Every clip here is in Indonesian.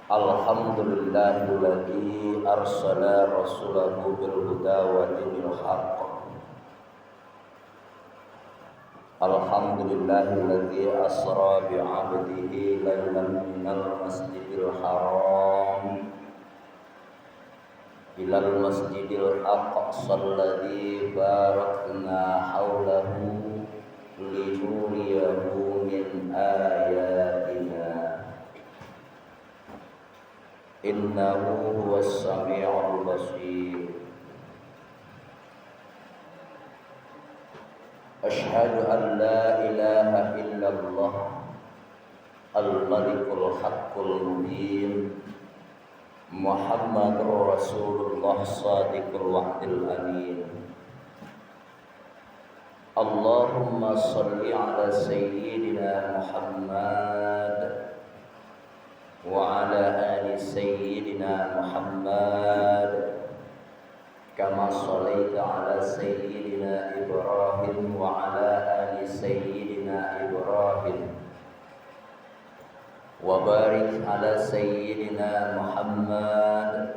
Alhamdulillahilladzi arsala rasulahu bil huda wa dinil haqq. Alhamdulillahilladzi asra bi 'abdihi lailan minal masjidil haram ilal masjidil aqsal ladzi barakna haulahu linuriyahu min ayatina. Innahu huwas sami'ul basir. Asyhadu an la ilaha illallah al-malikul haqqul mubin Muhammadur Rasulullah sadiqul wa'dil amin. Allahumma salli ala sayyidina Muhammad wa ala ali sayyidina Muhammad kama shallaita ala sayyidina Ibrahim wa ala ali sayyidina Ibrahim wa barik ala sayyidina Muhammad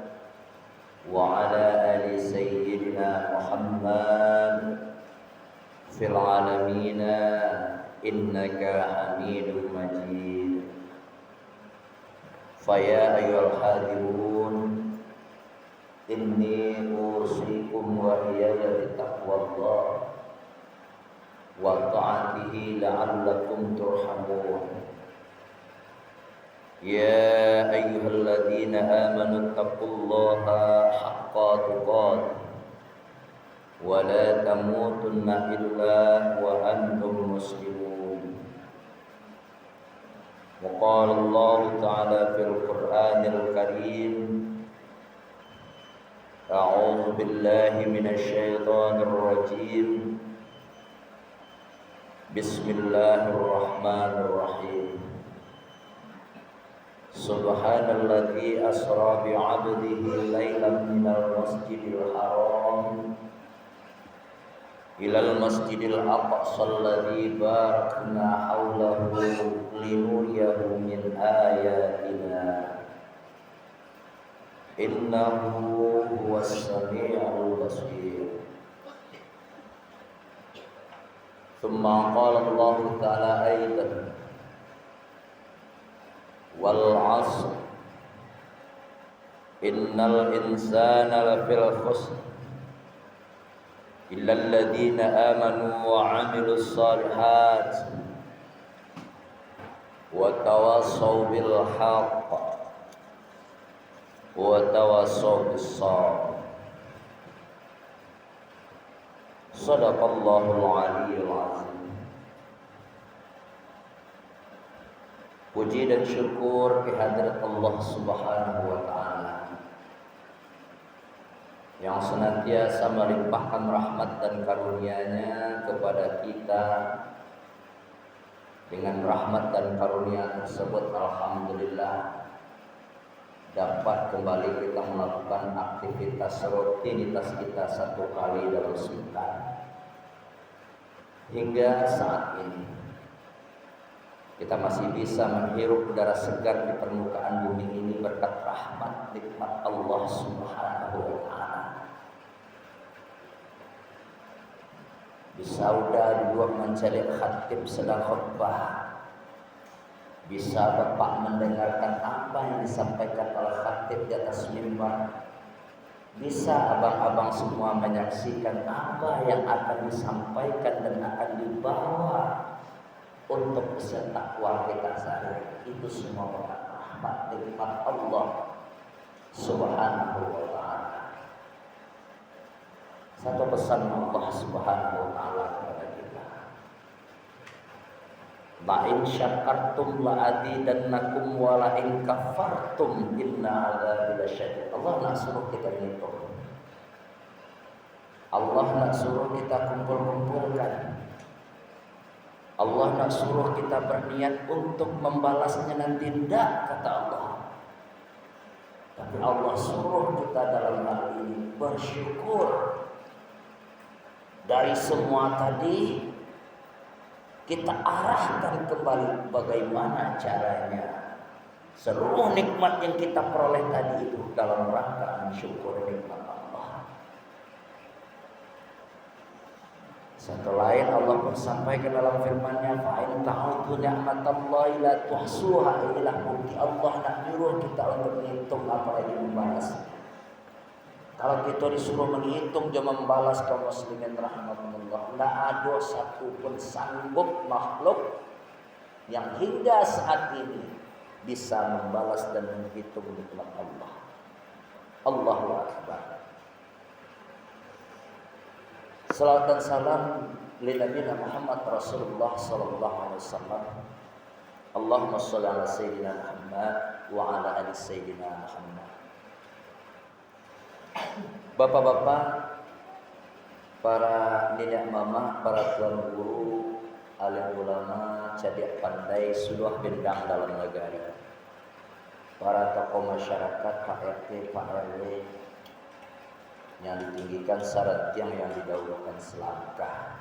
wa ala ali sayyidina Muhammad fil alamin innaka Hamidum Majid. Faya ayyuhal hadirun inni usikum wa iyaya bitaqwallah wa ta'atihi la'allakum turhamun. Ya ayyuhalladzina amanu taqullaha haqqa tuqatih wa la tamutunna illa wa antum muslimun. وقال الله تعالى في القرآن الكريم أعوذ بالله من الشيطان الرجيم بسم الله الرحمن الرحيم سبحان الذي أسرى بعبده ليلا من المسجد الحرام ilal masjidil aqsal ladzi barakna haulahu linuriyahu min ayatina innahu huwas sami'ul basir. Thumma qala Allah ta'ala aidan wal 'asr innal insana lafil khusr illal ladzina amanu wa 'amilus shalihat wa tawassaw bil haqq wa tawassaw bis sabr. Shadaqallahul aliyyul azim. Puji dan syukur kehadirat Allah Subhanahu wa taala yang senantiasa melimpahkan rahmat dan karunia-Nya kepada kita. Dengan rahmat dan karunia tersebut alhamdulillah dapat kembali kita melakukan aktivitas rutinitas kita satu kali dalam sepekan. Hingga saat ini kita masih bisa menghirup udara segar di permukaan bumi ini berkat rahmat nikmat Allah Subhanahu wa taala. Bisa udah duduk mencari khatib sedang khutbah, bisa Bapak mendengarkan apa yang disampaikan oleh khatib di atas mimbar, bisa abang-abang semua menyaksikan apa yang akan disampaikan dan akan dibawa untuk peserta keluarga saya. Itu semua berkat rahmat nikmat Allah Subhanahu wa taala. Satu pesan Allah Subhanahu wa taala kepada kita. La in syakartum la azidannakum wa la in kafartum inna adzabi lasyadid. Allah nak suruh kita ngitung. Allah nak suruh kita kumpul-kumpulkan. Allah nak suruh kita berniat untuk membalasnya nanti, tidak, kata Allah. Tapi Allah suruh kita dalam hal ini bersyukur. Dari semua tadi kita arahkan kembali bagaimana caranya Seluruh nikmat yang kita peroleh tadi itu dalam rangka mensyukuri nikmat Allah. Satu lain Allah pun sampaikan dalam firman-Nya, fa in ta'udu ni'matallahi la tuhsuha. Inilah bukti Allah nak nyuruh kita untuk menghitung apalagi membalas. Kalau kita disuruh menghitung jangan membalas, kaum muslimin rahmatullah, tidak ada satu pun sanggup makhluk yang hingga saat ini bisa membalas dan menghitung nikmat Allah. Allahu Akbar. Salawat dan salam li Nabi Muhammad Rasulullah sallallahu alaihi wasallam. Allahumma shalli ala sayyidina Muhammad wa ala ali sayyidina Muhammad. Bapak-bapak, para nenek mama, para tuan guru, alim ulama, cadik pandai, sudah bendang dalam negara, para tokoh masyarakat, Pak RT, Pak RW, yang ditinggikan syarat yang didahulukan selangkah,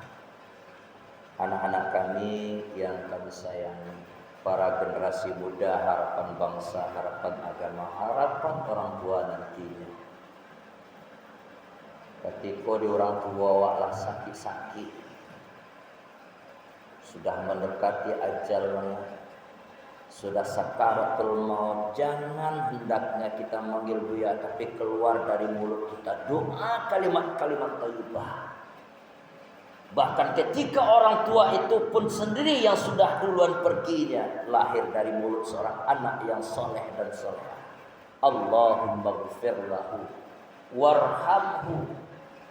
anak-anak kami yang kami sayangi, para generasi muda, harapan bangsa, harapan agama, harapan orang tua nantinya. Ketika di orang tua waklah sakit-sakit, sudah mendekati ajalnya, sudah sakaratul maut, jangan hendaknya kita manggil buya, tapi keluar dari mulut kita doa kalimat-kalimat thayyibah. Bahkan ketika orang tua itu pun sendiri yang sudah duluan perginya, lahir dari mulut seorang anak yang soleh dan solehah. Allahumma ghfir lahu warhamhu,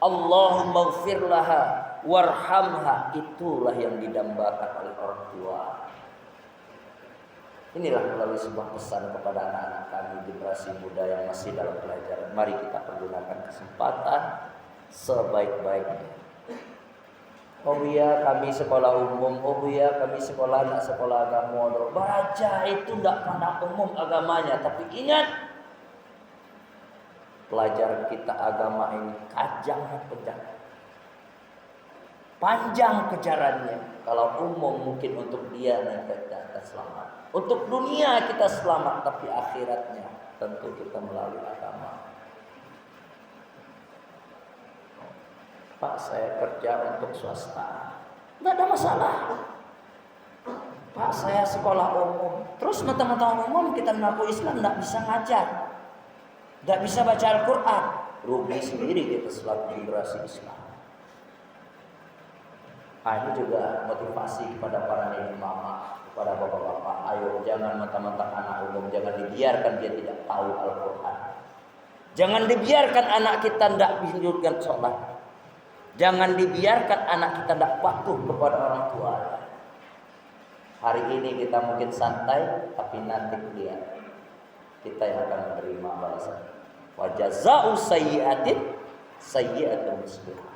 Allahumma ghfir laha warhamha. Itulah yang didambakan oleh orang tua. Inilah melalui sebuah pesan kepada anak-anak kami, generasi muda yang masih dalam pelajaran. Mari kita pergunakan kesempatan sebaik-baiknya. Oh iya, kami sekolah umum. Oh iya, kami sekolah anak sekolah agama. Baca itu tidak pandang umum agamanya, tapi ingat, pelajaran kita agama ini panjang kejarannya. Kalau umum mungkin untuk dia nanti kita selamat, untuk dunia kita selamat, tapi akhiratnya tentu kita melalui agama. Pak, saya kerja untuk swasta, tidak ada masalah. Pak, saya sekolah umum, terus mata-mata umum kita mengaku Islam, tidak bisa ngajar, tidak bisa baca Al-Quran, rugi sendiri kita selaku generasi Islam. Nah, ini juga motivasi kepada para nenek mama, kepada bapak-bapak. Ayo, jangan mentang-mentang anak umum, jangan dibiarkan dia tidak tahu Al-Quran. Jangan dibiarkan anak kita tidak menunjukkan sholat. Jangan dibiarkan anak kita tidak patuh kepada orang tua. Hari ini kita mungkin santai, tapi nanti lihat kita yang akan menerima balasan. Wa jazaa'u sayyi'atin sayyi'atun misluha.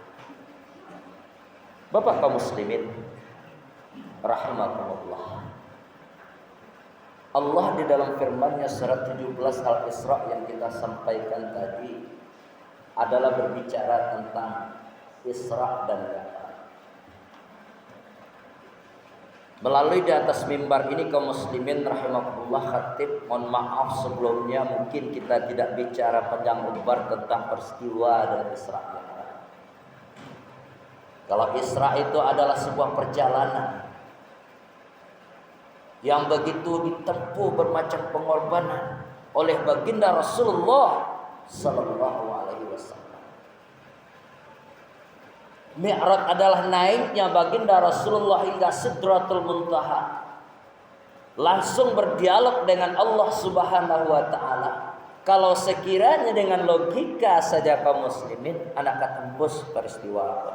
Bapak kaum muslimin rahimakumullah, Allah di dalam firman-Nya surat 17 Al-Isra yang kita sampaikan tadi adalah berbicara tentang Isra dan Mi'raj. Melalui di atas mimbar ini kaum muslimin rahimakumullah, khatib mohon maaf sebelumnya mungkin kita tidak bicara panjang lebar tentang peristiwa dan Isra. Kalau Isra itu adalah sebuah perjalanan yang begitu ditempuh bermacam pengorbanan oleh baginda Rasulullah sallallahu alaihi wasallam. Mi'raj adalah naiknya baginda Rasulullah hingga Sidratul Muntaha, langsung berdialog dengan Allah Subhanahu wa taala. Kalau sekiranya dengan logika saja kaum muslimin, anak tembus peristiwa apa?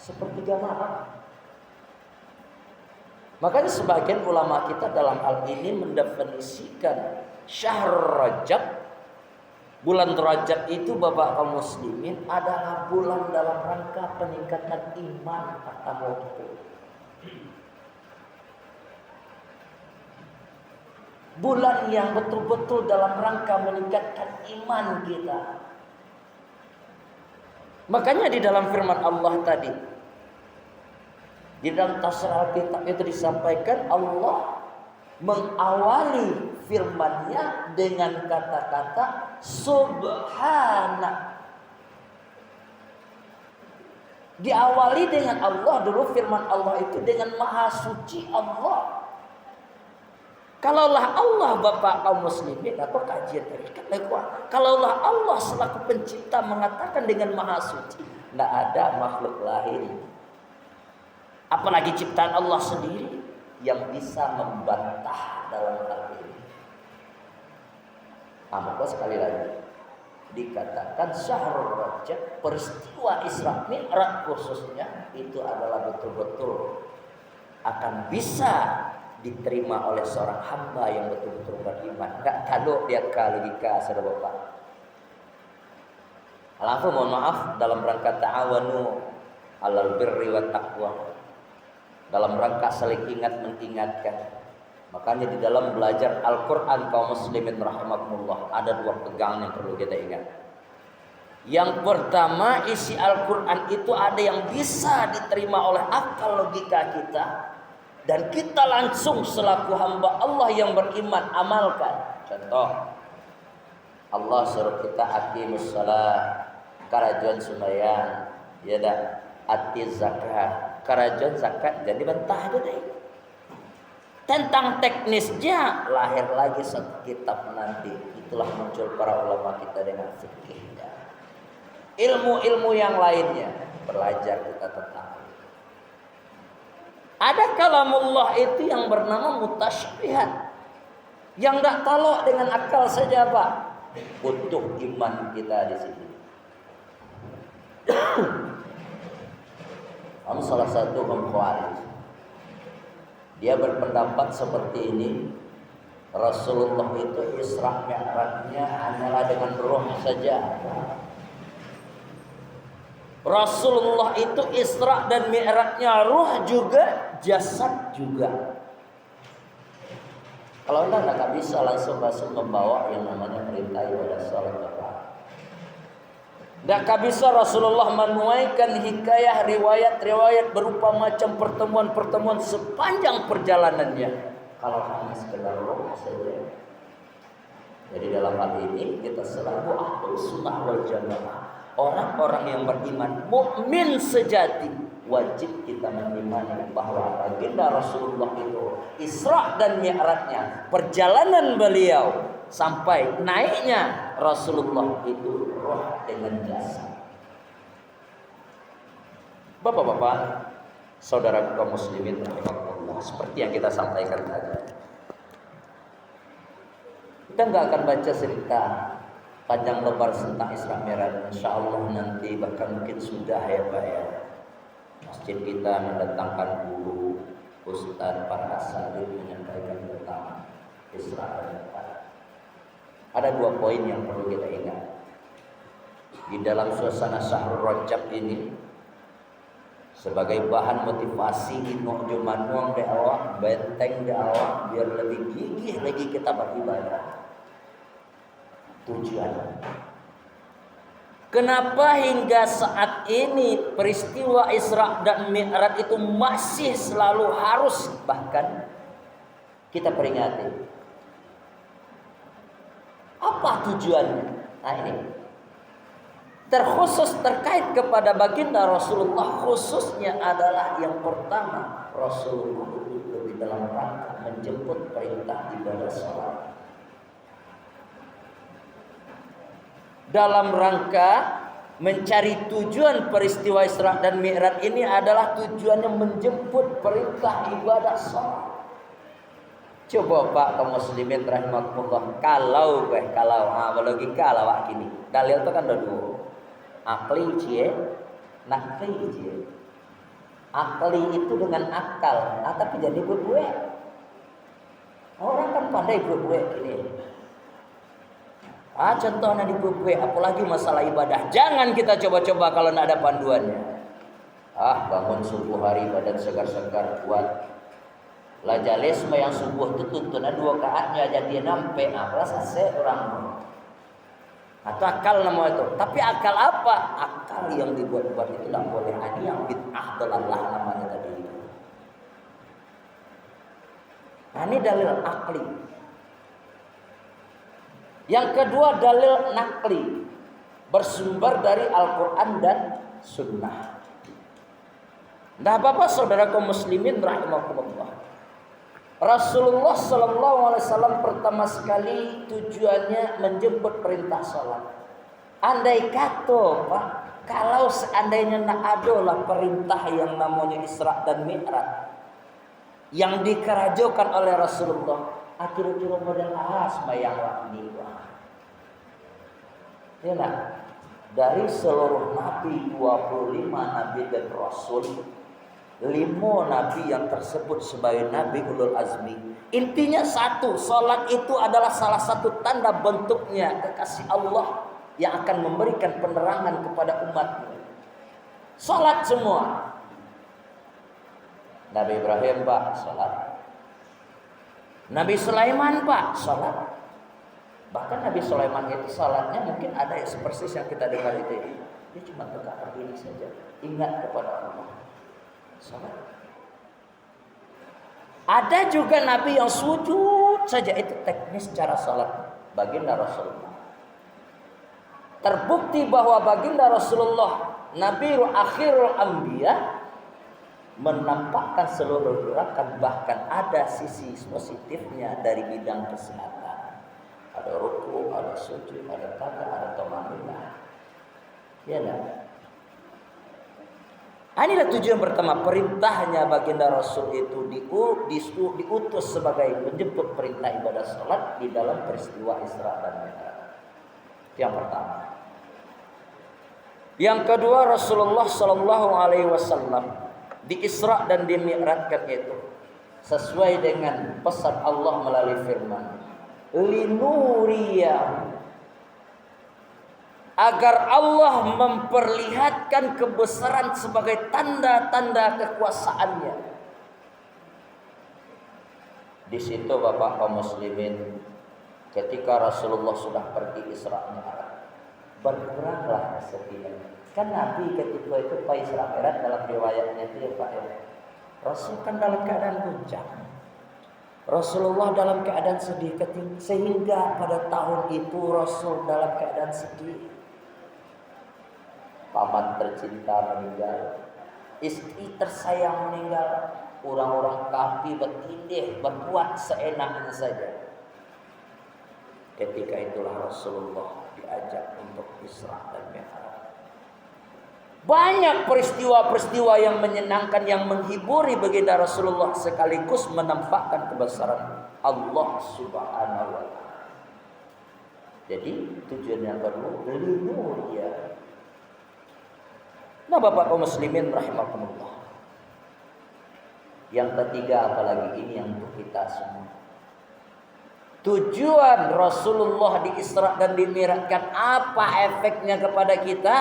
Sepertiga malam. Makanya sebagian ulama kita dalam hal ini mendefinisikan syahr Rajab, bulan Rajab itu bapak kaum muslimin adalah bulan dalam rangka peningkatan iman kata waktu. Bulan yang betul-betul dalam rangka meningkatkan iman kita. Makanya di dalam firman Allah tadi, di dalam tafsir Alkitab itu disampaikan Allah mengawali firman-Nya dengan kata-kata subhana. Diawali dengan Allah dulu, firman Allah itu dengan maha suci Allah. Kalaulah Allah Bapak kaum muslimin atau kajian dari kalaulah Allah selaku pencipta mengatakan dengan maha suci, tidak ada makhluk lain, apalagi ciptaan Allah sendiri, yang bisa membantah dalam hal ini. Maka sekali lagi dikatakan Syahrul Rajab, peristiwa Isra Mi'raj khususnya itu adalah betul-betul akan bisa diterima oleh seorang hamba yang betul-betul beriman. Enggak kalau dia logika, saudara Bapak. Alhamdulillah, mohon maaf, dalam rangka ta'awanu alal birri wa taqwa, dalam rangka saling ingat mengingatkan. Makanya di dalam belajar Al-Quran kaum muslimin rahimakumullah, ada dua pegangan yang perlu kita ingat. Yang pertama, isi Al-Quran itu ada yang bisa diterima oleh akal logika kita, dan kita langsung selaku hamba Allah yang beriman amalkan. Contoh, Allah suruh kita aqimus shalah, karajuan sembahyang, ya dah, atiz zakat, karajuan zakat, jadi bantah aja deh. Tentang teknisnya lahir lagi satu kitab nanti. Itulah muncul para ulama kita dengan fikihnya. Ilmu-ilmu yang lainnya belajar kita tentang. Ada kalamullah itu yang bernama mutasyabihat, yang tidak talok dengan akal saja, Pak. Butuh iman kita di sini. Kamu salah satu Khawarij, dia berpendapat seperti ini. Rasulullah itu Isra Mi'rajnya hanyalah dengan roh saja. Rasulullah itu Isra dan Mi'rajnya ruh juga, jasad juga. Kalau enggak bisa langsung membawa yang namanya perintah ibadah salat Bapak. Enggak bisa Rasulullah menuaikan hikayah riwayat-riwayat berupa macam pertemuan-pertemuan sepanjang perjalanannya kalau hanya sekedar roh saja. Jadi dalam hal ini kita selalu Ahlus Sunnah wal Jamaah, orang-orang yang beriman, mukmin sejati, wajib kita mengimani bahwa baginda Rasulullah itu Isra dan Mi'rajnya, perjalanan beliau sampai naiknya Rasulullah itu roh dengan jasad. Bapak-bapak, saudara kaum muslimin rahimakumullah, seperti yang kita sampaikan tadi, kita nggak akan baca cerita panjang lebar tentang Isra Mi'raj. Insya Allah nanti bahkan mungkin sudah ya Pak ya, masjid kita mendatangkan guru, ustaz, para asatidz menyampaikan tentang Isra Mi'raj. Ada dua poin yang perlu kita ingat di dalam suasana Syahrul Rajab ini sebagai bahan motivasi inuh jumanuang dakwah, benteng dakwah, biar lebih gigih lagi kita beribadah. Tujuan. Kenapa hingga saat ini peristiwa Isra dan Mi'raj itu masih selalu harus bahkan kita peringati? Apa tujuannya? Nah ini terkhusus terkait kepada baginda Rasulullah, khususnya adalah yang pertama, Rasulullah itu lebih dalam rangka menjemput perintah ibadah salat. Dalam rangka mencari tujuan peristiwa Isra dan Mi'raj ini adalah tujuannya menjemput perintah ibadah salat. Coba Pak kaum muslimin rahimakumullah, kalau logika lawak gini, dalil itu kan ada dua, akli cie, nakli cie. Akli itu dengan akal, tapi jadi berbuat. Orang kan pandai berbuat ini. Contohnya di berbuat, apalagi masalah ibadah. Jangan kita coba-coba kalau tidak ada panduannya. Bangun subuh hari badan segar-segar kuat. Lajalis yang subuh itu tuntunan 2 rakaatnya jadi nampe rasa orang atau akal nama itu. Tapi akal apa? Akal yang dibuat-buat itu tidak boleh. Ada yang bid'ah dalalah namanya tadi. Nah, ini dalil akli. Yang kedua dalil nakli, bersumber dari Al-Quran dan Sunnah. Nah, Bapak saudara kaum muslimin rahimakumullah, Rasulullah Sallallahu Alaihi Wasallam pertama sekali tujuannya menjemput perintah salat. Andai kata Pak, kalau seandainya nak adalah perintah yang namanya Isra dan Mi'raj yang dikerajokan oleh Rasulullah, akhir-akhir model sembayang ini. Ya nak, dari seluruh nabi 25 nabi dan rasul, 5 nabi yang tersebut sebagai nabi ulul azmi. Intinya satu, salat itu adalah salah satu tanda bentuknya kekasih Allah yang akan memberikan penerangan kepada umatnya. Salat semua. Nabi Ibrahim Pak salat, Nabi Sulaiman Pak salat. Bahkan Nabi Sulaiman itu salatnya mungkin ada yang persis yang kita dengar itu. Dia cuma tegak berdiri saja, ingat kepada Allah. Salat. Ada juga Nabi yang sujud saja, itu teknis cara salat baginda Rasulullah. Terbukti bahwa baginda Rasulullah Nabi akhirul anbiya menampakkan seluruh gerakan, bahkan ada sisi positifnya dari bidang kesehatan. Ada ruku, ada sujud, ada tata, ada tamanullah. Ya lah. Inilah tujuan pertama, perintahnya baginda Rasul itu diutus sebagai menjemput perintah ibadah salat di dalam peristiwa Isra dan Mi'raj. Yang pertama. Yang kedua, Rasulullah Sallallahu Alaihi Wasallam di Isra dan di Mi'rajkan itu sesuai dengan pesan Allah melalui firman, linuriya, agar Allah memperlihatkan kebesaran sebagai tanda-tanda kekuasaannya. Di situ Bapak kaum muslimin, ketika Rasulullah sudah pergi Isra Mi'raj, berkuranglah kesedihan. Kan Nabi ketika itu Pak Isra Mi'raj dalam riwayatnya itu ya Pak ya, Rasul kan dalam keadaan gunjang, Rasulullah dalam keadaan sedih, sehingga pada tahun itu Rasul dalam keadaan sedih. Paman tercinta meninggal, istri tersayang meninggal, orang-orang kafir bertindih berbuat seenaknya saja. Ketika itulah Rasulullah diajak untuk Isra dan Mi'raj. Banyak peristiwa-peristiwa yang menyenangkan, yang menghiburi baginda Rasulullah, sekaligus menampakkan kebesaran Allah Subhanahu wa Ta'ala. Jadi tujuan yang kedua, linuriya. Nah Bapak kaum muslimin rahimakumullah. Yang ketiga, apalagi ini yang untuk kita semua. Tujuan Rasulullah di Isra dan di Mi'rajkan, apa efeknya kepada kita?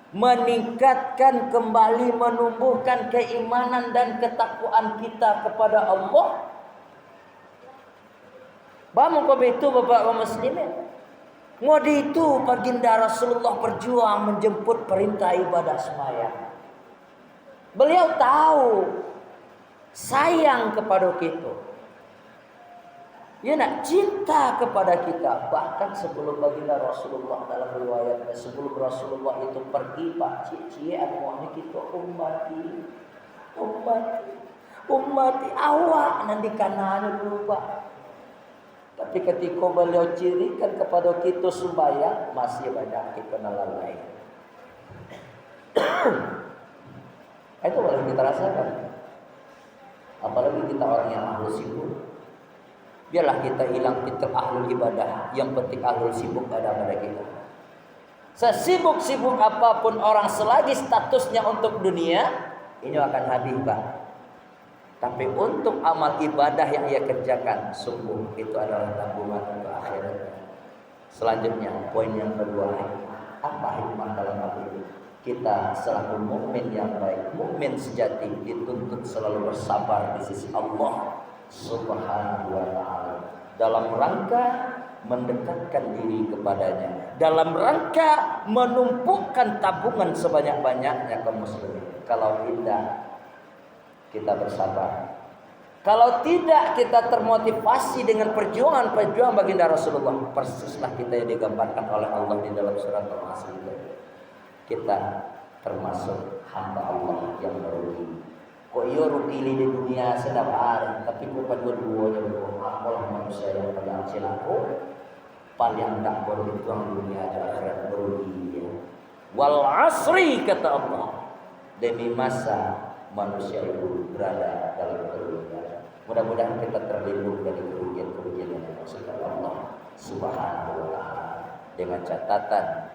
Meningkatkan kembali, menumbuhkan keimanan dan ketakwaan kita kepada Allah. Bapak itu Bapak kaum muslimin, ngodi itu baginda Rasulullah berjuang menjemput perintah ibadah sembahyang. Beliau tahu sayang kepada kita. Ya nak, cinta kepada kita. Bahkan sebelum baginda Rasulullah dalam riwayatnya, sebelum Rasulullah itu pergi Pak, cie anuannya kita ummati awak nanti kanannya dulu Pak. Tapi ketika beliau cirikan kepada kita sembahyang, masih banyak kita lalai. Itu boleh kita rasakan. Apalagi kita orang yang ahlu sibuk. Biarlah kita hilang fitrah ahlul ibadah, yang penting ahlul sibuk ada pada kita. Sesibuk-sibuk apapun orang, selagi statusnya untuk dunia, ini akan habis Pak. Tapi untuk amal ibadah yang ia kerjakan, sungguh itu adalah tabungan untuk akhirat. Selanjutnya, poin yang kedua, apa hikmah dalam hal ini? Kita selaku mukmin yang baik, mukmin sejati, dituntut selalu bersabar di sisi Allah Subhanahu wa Ta'ala, dalam rangka mendekatkan diri kepadanya, dalam rangka menumpukan tabungan sebanyak-banyaknya kaum muslimin. Kalau tidak, kita bersabar, Kalau tidak kita termotivasi dengan perjuangan baginda Rasulullah, persislah kita yang digambarkan oleh Allah di dalam surat Al-Asr. Kita termasuk hamba Allah yang merugi. Kok iya rugi di dunia sedap hari, tapi kok dua-duanya Allah manusia yang pada silaku paling tak beruntung dunia dan akhirat merugi. Wal asri kata Allah, demi masa manusia itu berada dalam kerugian. Mudah-mudahan kita terlindung dari kerugian-kerugian yang dimaksudkan Allah Subhanahu wa taala. Dengan catatan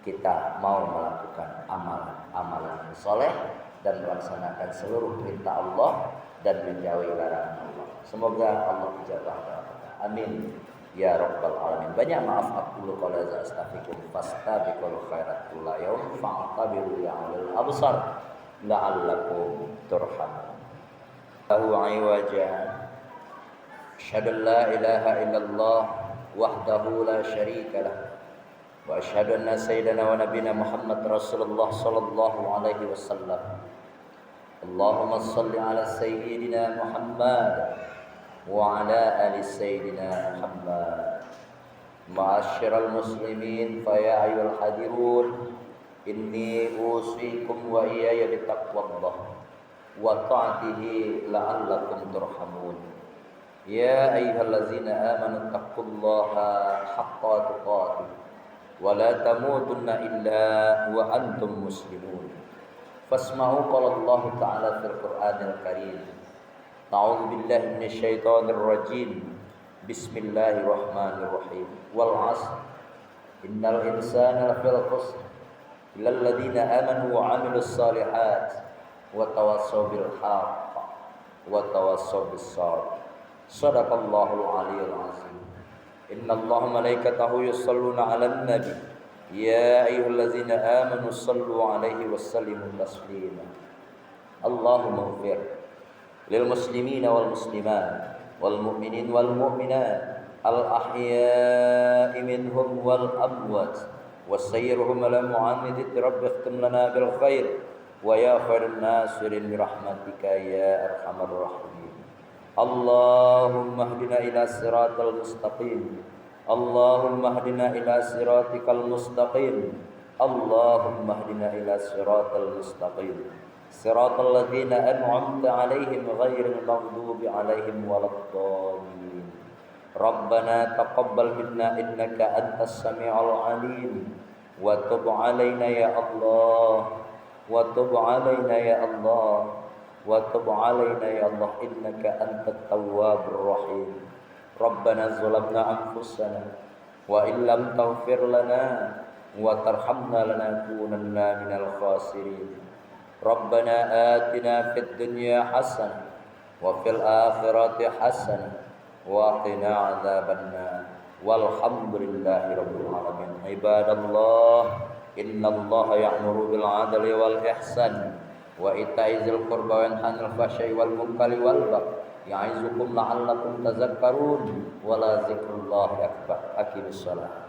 kita mau melakukan amalan-amalan soleh dan melaksanakan seluruh perintah Allah dan menjauhi larangan Allah. Semoga Allah ijabah doa. Amin ya rabbal alamin. Banyak maaf aku qala za astaghfirukum fastabiqul khairat kullu yaum fa'tabiru ya ulil absar la'allakum turhamun. Asyhadu an la ilaha illallah wahdahu la syarika lah wa asyhadu anna sayyidana wa nabiyana Muhammad Rasulullah sallallahu alaihi wasallam. Allahumma shalli ala sayyidina Muhammad wa ala ali sayyidina Muhammad. Ma'asyiral muslimin fa ya ayyuhal hadirun inni usikum wa iyaya bitaqwallah wa ta'atihi la'allakum turhamun. Ya ayyuhallazina amanu taqullaha haqqa tuqatih wa la tamutunna illa wa antum muslimun. Fasma'u qala Allah ta'ala fil Qur'anil Karim. A'udzu billahi minasyaitonir rajim. Bismillahirrahmanirrahim. Wal 'asr. Innal insana lafil khusr illa alladziina amanu wa 'amilus shalihat wa tawassaw bil haqq wa tawassaw bis sabr. Shadaqallahul aliyyul azim. Innallaha malaikatahu yusholluna 'alan nabi ya ayyuhallazina amanu shallu 'alaihi wasallimu taslima. Allahumma ighfir lil muslimina wal muslimat wal mu'minin wal mu'minat al ahya'i minhum wal amwat wasayyirhum ala mu'amidati rabbi ikhtim lana bil khair wa ya khairan nasirin bi rahmatika ya arhamar rahimin. Allahumma hdina ila siratal mustaqim. Allahumma hdina ila siratikal mustaqim. Allahumma hdina ila siratal mustaqim. Siratal ladzina an'amta 'alaihim ghairil maghdubi 'alaihim waladdallin. Rabbana taqabbal minna innaka antas samiul 'alim wa tub 'alaina ya Allah. وتب علينا يا الله وتب علينا يا الله إنك أنت التواب الرحيم. ربنا ظلمنا أنفسنا وإن لم تغفر لنا وترحمنا لنكونن من الخاسرين. ربنا آتنا في الدنيا حسنة وفي الآخرة حسنة وقنا عذاب النار والحمد لله رب العالمين. عباد الله Innallaha ya'muru bil 'adli wal ihsan wa ita'i dzil qurba wa yanha 'anil fahsya'i wal munkari wal baghi ya'izukum la'allakum tadhakkarun wa la dzikrullahi akbar. Aqimissalah.